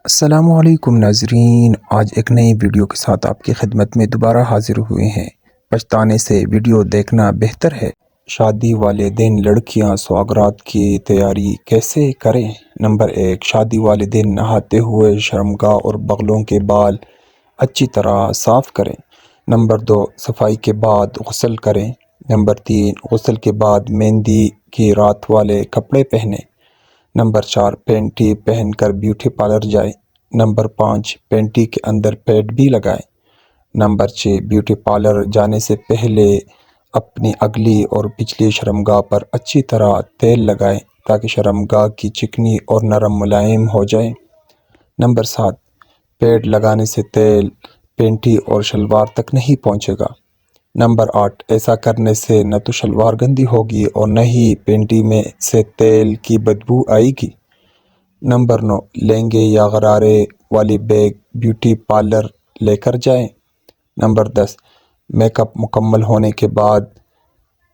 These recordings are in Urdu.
السلام علیکم ناظرین، آج ایک نئی ویڈیو کے ساتھ آپ کی خدمت میں دوبارہ حاضر ہوئے ہیں۔ پچھتانے سے ویڈیو دیکھنا بہتر ہے۔ شادی والے دن لڑکیاں سوگرات کی تیاری کیسے کریں؟ نمبر 1، شادی والے دن نہاتے ہوئے شرمگاہ اور بغلوں کے بال اچھی طرح صاف کریں۔ نمبر 2، صفائی کے بعد غسل کریں۔ نمبر 3، غسل کے بعد مہندی کی رات والے کپڑے پہنیں۔ نمبر 4، پینٹی پہن کر بیوٹی پارلر جائیں۔ نمبر 5، پینٹی کے اندر پیڈ بھی لگائیں۔ نمبر 6، بیوٹی پارلر جانے سے پہلے اپنی اگلی اور پچھلی شرمگاہ پر اچھی طرح تیل لگائیں تاکہ شرمگاہ کی چکنی اور نرم ملائم ہو جائے۔ نمبر 7، پیڈ لگانے سے تیل پینٹی اور شلوار تک نہیں پہنچے گا۔ نمبر 8، ایسا کرنے سے نہ تو شلوار گندی ہوگی اور نہ ہی پینٹی میں سے تیل کی بدبو آئے گی۔ نمبر 9، لہنگے یا غرارے والی بیگ بیوٹی پارلر لے کر جائیں۔ نمبر 10، میک اپ مکمل ہونے کے بعد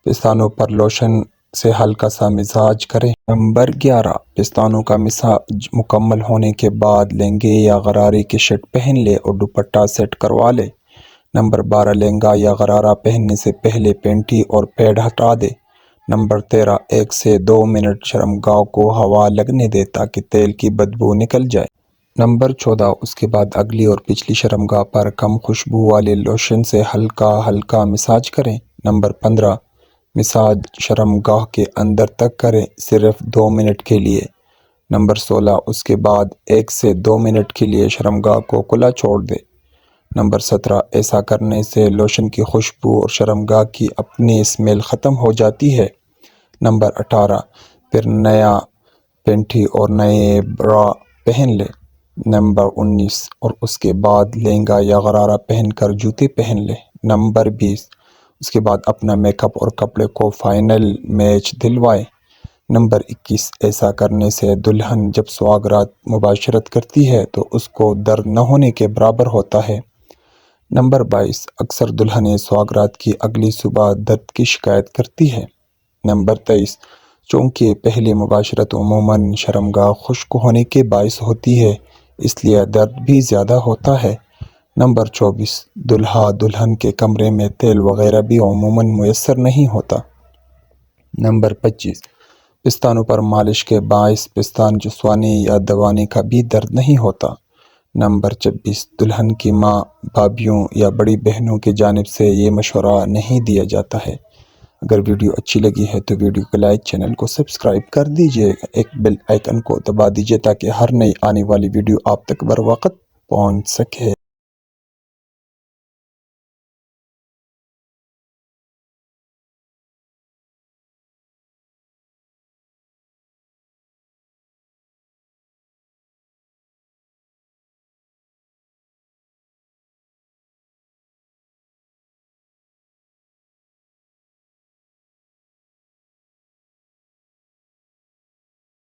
پستانوں پر لوشن سے ہلکا سا مساج کریں۔ نمبر 11، پستانوں کا مساج مکمل ہونے کے بعد لہنگے یا غرارے کی شرٹ پہن لے اور دوپٹہ سیٹ کروا لے۔ نمبر 12، لہنگا یا غرارہ پہننے سے پہلے پینٹی اور پیڈ ہٹا دے۔ نمبر 13، 1 سے 2 منٹ شرمگاہ کو ہوا لگنے دے تاکہ تیل کی بدبو نکل جائے۔ نمبر 14، اس کے بعد اگلی اور پچھلی شرمگاہ پر کم خوشبو والے لوشن سے ہلکا ہلکا مساج کریں۔ نمبر 15، مساج شرمگاہ کے اندر تک کریں، صرف 2 منٹ کے لیے۔ نمبر 16، اس کے بعد 1 سے 2 منٹ کے لیے شرمگاہ کو کھلا چھوڑ دے۔ نمبر 17، ایسا کرنے سے لوشن کی خوشبو اور شرمگاہ کی اپنی اسمیل ختم ہو جاتی ہے۔ نمبر 18، پھر نیا پینٹی اور نئے برا پہن لے۔ نمبر 19، اور اس کے بعد لہنگا یا غرارہ پہن کر جوتے پہن لے۔ نمبر 20، اس کے بعد اپنا میک اپ اور کپڑے کو فائنل میچ دلوائے۔ نمبر 21، ایسا کرنے سے دلہن جب سواگرات مباشرت کرتی ہے تو اس کو درد نہ ہونے کے برابر ہوتا ہے۔ نمبر 22، اکثر دلہنیں سواگرات کی اگلی صبح درد کی شکایت کرتی ہے۔ نمبر 23، چونکہ پہلی مباشرت عموماً شرمگاہ خشک ہونے کے باعث ہوتی ہے اس لیے درد بھی زیادہ ہوتا ہے۔ نمبر 24، دلہا دلہن کے کمرے میں تیل وغیرہ بھی عموماً میسر نہیں ہوتا۔ نمبر 25، پستانوں پر مالش کے باعث پستان چسوانے یا دبانے کا بھی درد نہیں ہوتا۔ نمبر 26، دلہن کی ماں، بھابھیوں یا بڑی بہنوں کی جانب سے یہ مشورہ نہیں دیا جاتا ہے۔ اگر ویڈیو اچھی لگی ہے تو ویڈیو کو لائک، چینل کو سبسکرائب کر دیجئے، ایک بیل آئیکن کو دبا دیجئے تاکہ ہر نئی آنے والی ویڈیو آپ تک بر وقت پہنچ سکے۔